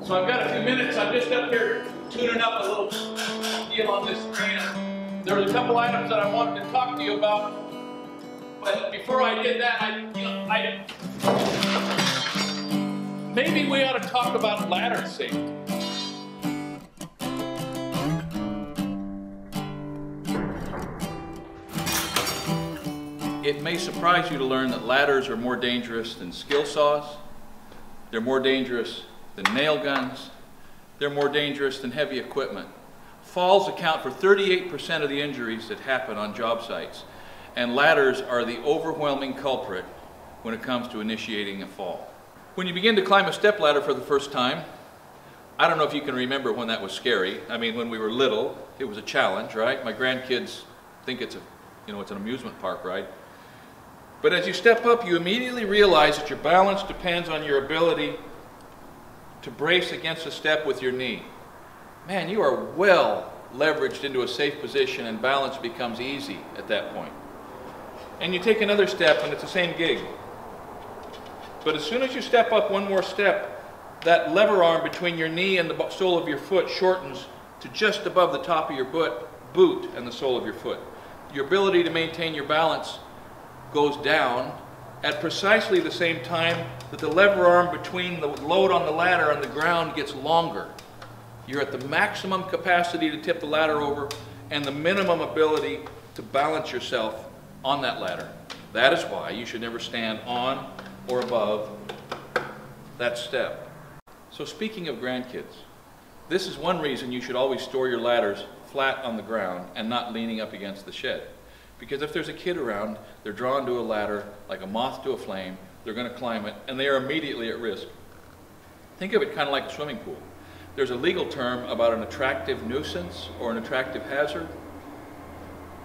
So I've got a few minutes. I'm just up here tuning up a little deal on this screen. There was a couple items that I wanted to talk to you about, but before I did that, maybe we ought to talk about ladder safety. It may surprise you to learn that ladders are more dangerous than skill saws. They're more dangerous than nail guns. They're more dangerous than heavy equipment. Falls account for 38% of the injuries that happen on job sites, and ladders are the overwhelming culprit when it comes to initiating a fall. When you begin to climb a step ladder for the first time, I don't know if you can remember when that was scary. I mean, when we were little, it was a challenge, right? My grandkids think it's it's an amusement park ride. But as you step up, you immediately realize that your balance depends on your ability to brace against a step with your knee. Man, you are well leveraged into a safe position, and balance becomes easy at that point. And you take another step and it's the same gig. But as soon as you step up one more step, that lever arm between your knee and the sole of your foot shortens to just above the top of your boot and the sole of your foot. Your ability to maintain your balance goes down at precisely the same time that the lever arm between the load on the ladder and the ground gets longer. You're at the maximum capacity to tip the ladder over and the minimum ability to balance yourself on that ladder. That is why you should never stand on or above that step. So speaking of grandkids, this is one reason you should always store your ladders flat on the ground and not leaning up against the shed. Because if there's a kid around, they're drawn to a ladder like a moth to a flame, they're going to climb it, and they are immediately at risk. Think of it kind of like a swimming pool. There's a legal term about an attractive nuisance or an attractive hazard.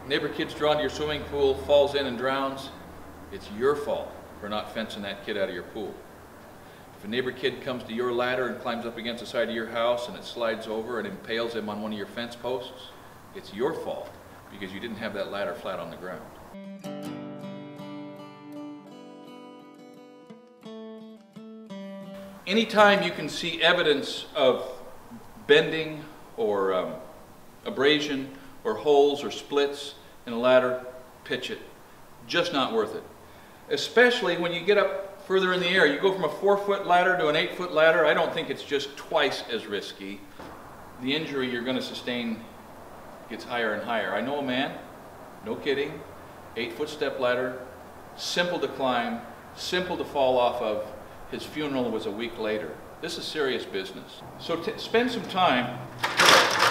Neighbor kid's drawn to your swimming pool, falls in and drowns. It's your fault for not fencing that kid out of your pool. If a neighbor kid comes to your ladder and climbs up against the side of your house and it slides over and impales him on one of your fence posts, it's your fault because you didn't have that ladder flat on the ground. Anytime you can see evidence of bending or abrasion or holes or splits in a ladder, pitch it. Just not worth it. Especially when you get up further in the air. You go from a 4-foot ladder to an 8-foot ladder. I don't think it's just twice as risky. The injury you're going to sustain gets higher and higher. I know a man, no kidding, 8-foot step ladder, simple to climb, simple to fall off of. His funeral was a week later. This is serious business. So spend some time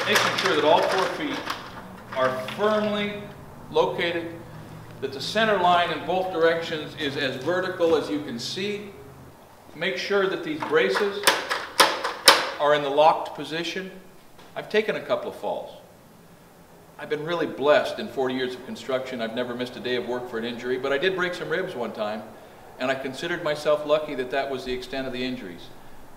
making sure that all 4 feet are firmly located, that the center line in both directions is as vertical as you can see. Make sure that these braces are in the locked position. I've taken a couple of falls. I've been really blessed in 40 years of construction. I've never missed a day of work for an injury, but I did break some ribs one time, and I considered myself lucky that that was the extent of the injuries.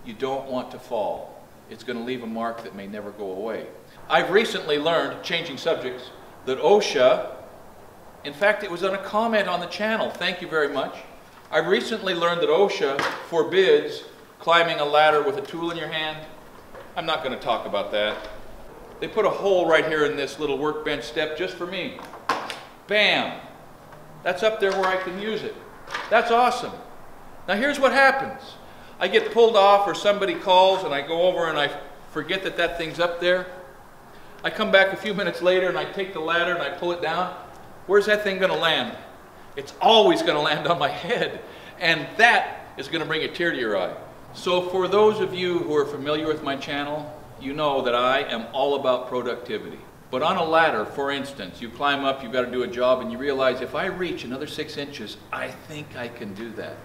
You don't want to fall. It's going to leave a mark that may never go away. I've recently learned, changing subjects, that OSHA, in fact it was on a comment on the channel, thank you very much. I've recently learned that OSHA forbids climbing a ladder with a tool in your hand. I'm not going to talk about that. They put a hole right here in this little workbench step just for me. Bam! That's up there where I can use it. That's awesome. Now here's what happens. I get pulled off or somebody calls and I go over and I forget that that thing's up there. I come back a few minutes later and I take the ladder and I pull it down. Where's that thing going to land? It's always going to land on my head. And that is going to bring a tear to your eye. So for those of you who are familiar with my channel, you know that I am all about productivity. But on a ladder, for instance, you climb up, you've got to do a job, and you realize if I reach another 6 inches, I think I can do that.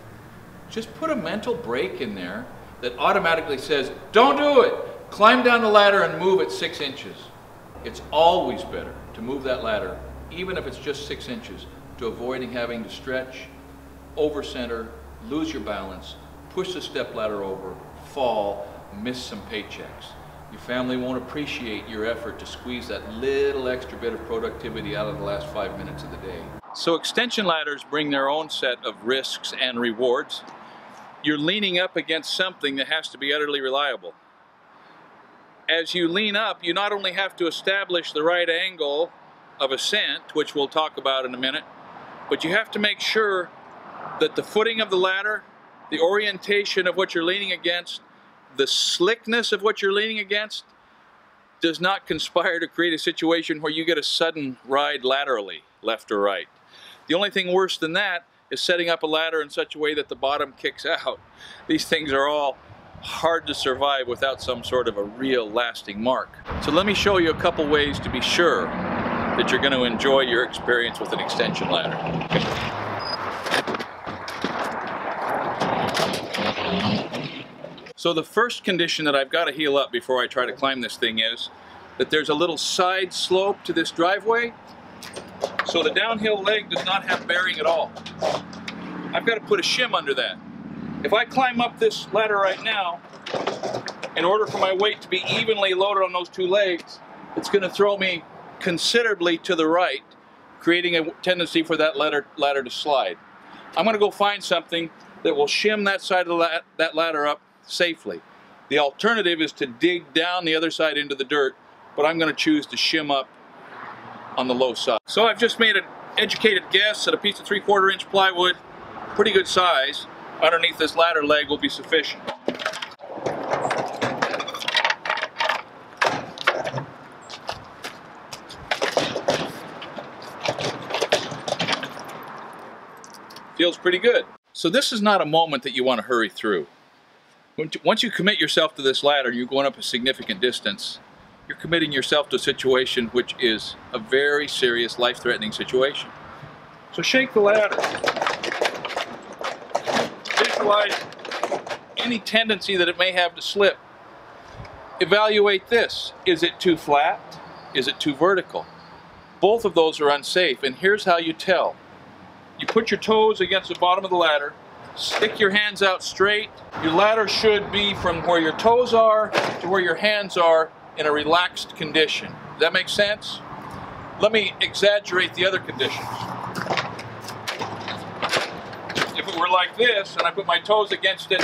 Just put a mental break in there that automatically says, don't do it. Climb down the ladder and move it 6 inches. It's always better to move that ladder, even if it's just 6 inches, to avoiding having to stretch, over center, lose your balance, push the step ladder over, fall, miss some paychecks. Your family won't appreciate your effort to squeeze that little extra bit of productivity out of the last 5 minutes of the day. So extension ladders bring their own set of risks and rewards. You're leaning up against something that has to be utterly reliable. as you lean up, you not only have to establish the right angle of ascent, which we'll talk about in a minute, but you have to make sure that the footing of the ladder, the orientation of what you're leaning against, the slickness of what you're leaning against, does not conspire to create a situation where you get a sudden ride laterally, left or right. The only thing worse than that is setting up a ladder in such a way that the bottom kicks out. These things are all hard to survive without some sort of a real lasting mark. So let me show you a couple ways to be sure that you're going to enjoy your experience with an extension ladder. So the first condition that I've got to heal up before I try to climb this thing is that there's a little side slope to this driveway, so the downhill leg does not have bearing at all. I've got to put a shim under that. If I climb up this ladder right now, in order for my weight to be evenly loaded on those two legs, it's going to throw me considerably to the right, creating a tendency for that ladder to slide. I'm going to go find something that will shim that side of that ladder up safely. The alternative is to dig down the other side into the dirt, but I'm going to choose to shim up on the low side. So I've just made an educated guess that a piece of 3/4 inch plywood, pretty good size, underneath this ladder leg will be sufficient. Feels pretty good. So this is not a moment that you want to hurry through. Once you commit yourself to this ladder, you're going up a significant distance, you're committing yourself to a situation which is a very serious, life-threatening situation. So shake the ladder. Visualize any tendency that it may have to slip. Evaluate this. Is it too flat? Is it too vertical? Both of those are unsafe, and here's how you tell. You put your toes against the bottom of the ladder, stick your hands out straight. Your ladder should be from where your toes are to where your hands are in a relaxed condition. Does that make sense? Let me exaggerate the other conditions. If it were like this, and I put my toes against it,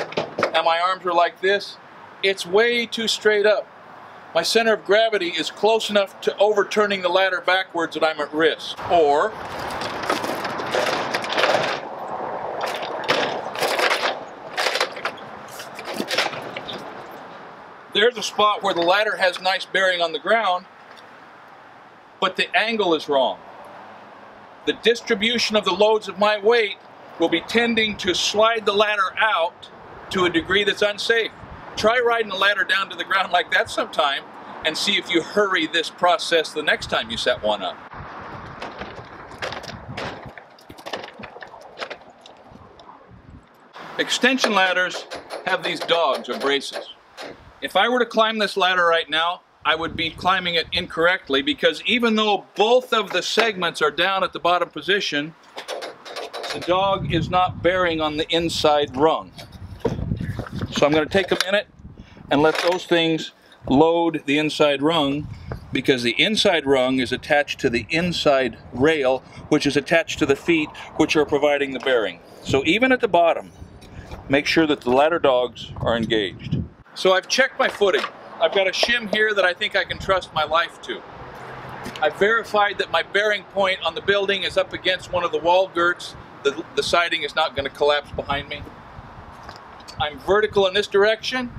and my arms were like this, it's way too straight up. My center of gravity is close enough to overturning the ladder backwards that I'm at risk. Or, there's a spot where the ladder has nice bearing on the ground, but the angle is wrong. The distribution of the loads of my weight will be tending to slide the ladder out to a degree that's unsafe. Try riding the ladder down to the ground like that sometime and see if you hurry this process the next time you set one up. Extension ladders have these dogs or braces. If I were to climb this ladder right now, I would be climbing it incorrectly, because even though both of the segments are down at the bottom position, the dog is not bearing on the inside rung. So I'm going to take a minute and let those things load the inside rung, because the inside rung is attached to the inside rail, which is attached to the feet, which are providing the bearing. So even at the bottom, make sure that the ladder dogs are engaged. So I've checked my footing. I've got a shim here that I think I can trust my life to. I've verified that my bearing point on the building is up against one of the wall girts. The siding is not going to collapse behind me. I'm vertical in this direction.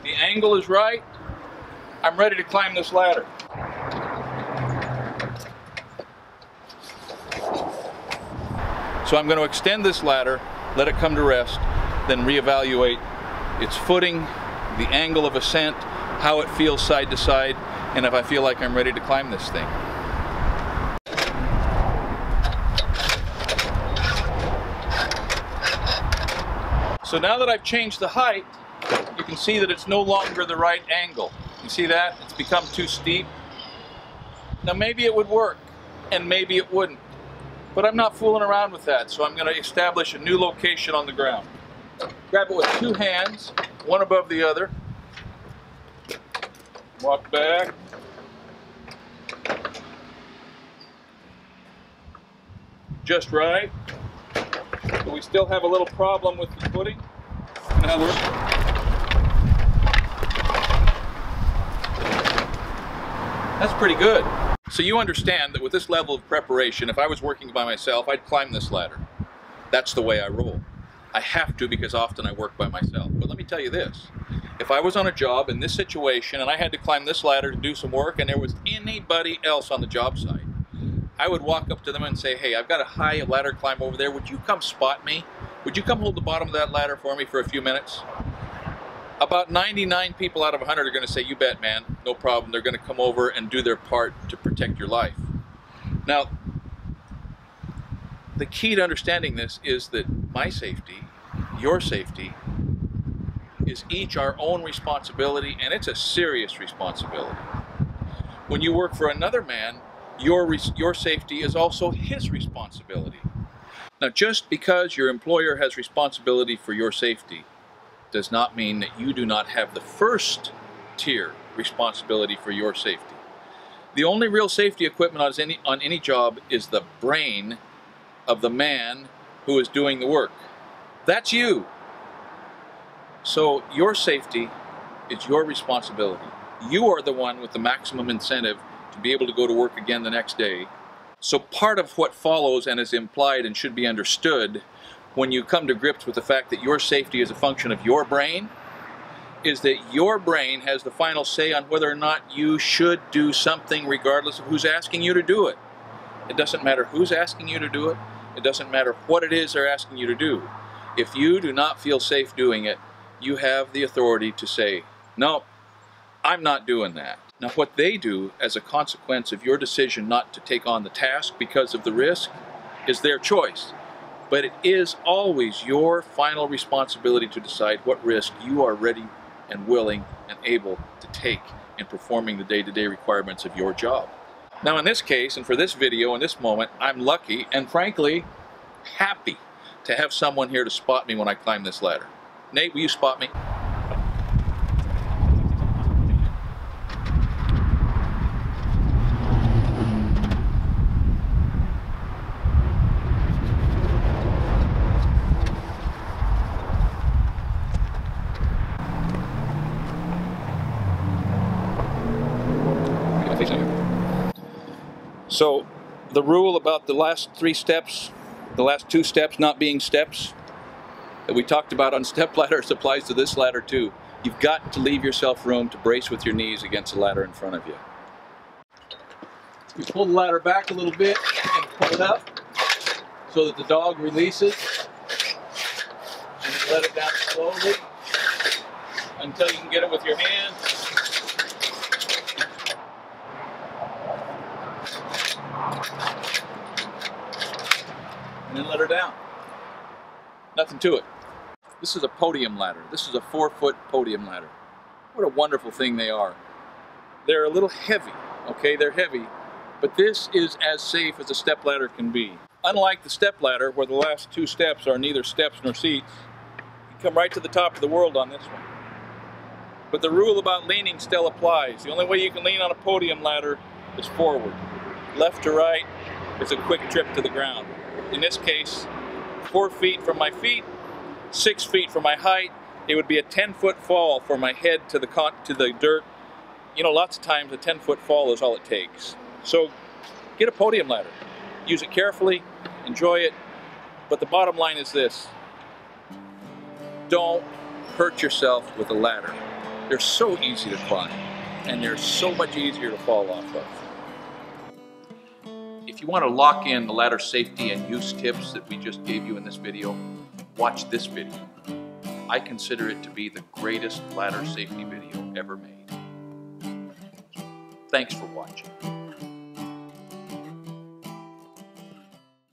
The angle is right. I'm ready to climb this ladder. So I'm going to extend this ladder, let it come to rest, then reevaluate its footing, the angle of ascent, how it feels side to side, and if I feel like I'm ready to climb this thing. So now that I've changed the height, you can see that it's no longer the right angle. You see that? It's become too steep. Now maybe it would work, and maybe it wouldn't. But I'm not fooling around with that, so I'm going to establish a new location on the ground. Grab it with two hands, one above the other. Walk back. Just right. But we still have a little problem with the footing. Now That's pretty good. So you understand that with this level of preparation, if I was working by myself, I'd climb this ladder. That's the way I roll. I have to because often I work by myself. But let me tell you this. If I was on a job in this situation and I had to climb this ladder to do some work and there was anybody else on the job site, I would walk up to them and say, hey, I've got a high ladder climb over there. Would you come spot me? Would you come hold the bottom of that ladder for me for a few minutes? About 99 people out of 100 are going to say, you bet, man, no problem. They're going to come over and do their part to protect your life. Now, the key to understanding this is that my safety, your safety, is each our own responsibility, and it's a serious responsibility. When you work for another man, your safety is also his responsibility. Now, just because your employer has responsibility for your safety does not mean that you do not have the first tier responsibility for your safety. The only real safety equipment on any job is the brain of the man who is doing the work. That's you. So your safety is your responsibility. You are the one with the maximum incentive to be able to go to work again the next day. So part of what follows and is implied and should be understood when you come to grips with the fact that your safety is a function of your brain is that your brain has the final say on whether or not you should do something regardless of who's asking you to do it. It doesn't matter who's asking you to do it. It doesn't matter what it is they're asking you to do. If you do not feel safe doing it, you have the authority to say, no, I'm not doing that. Now, what they do as a consequence of your decision not to take on the task because of the risk is their choice. But it is always your final responsibility to decide what risk you are ready and willing and able to take in performing the day-to-day requirements of your job. Now, in this case, and for this video, in this moment, I'm lucky and frankly happy to have someone here to spot me when I climb this ladder. Nate, will you spot me? So the rule about the last two steps not being steps that we talked about on step ladders applies to this ladder too. You've got to leave yourself room to brace with your knees against the ladder in front of you. You pull the ladder back a little bit and pull it up so that the dog releases, and then let it down slowly until you can get it with your hand. And then let her down. Nothing to it. This is a podium ladder. This is a 4-foot podium ladder. What a wonderful thing they are. They're a little heavy, okay? They're heavy, but this is as safe as a step ladder can be. Unlike the step ladder, where the last 2 steps are neither steps nor seats, you come right to the top of the world on this one. But the rule about leaning still applies. The only way you can lean on a podium ladder is forward. Left to right is a quick trip to the ground. In this case, 4 feet from my feet, 6 feet from my height, it would be a 10-foot fall for my head to the dirt. You know, lots of times a 10-foot fall is all it takes. So get a podium ladder. Use it carefully, enjoy it, but the bottom line is this. Don't hurt yourself with a ladder. They're so easy to climb, and they're so much easier to fall off of. If you want to lock in the ladder safety and use tips that we just gave you in this video, watch this video. I consider it to be the greatest ladder safety video ever made. Thanks for watching.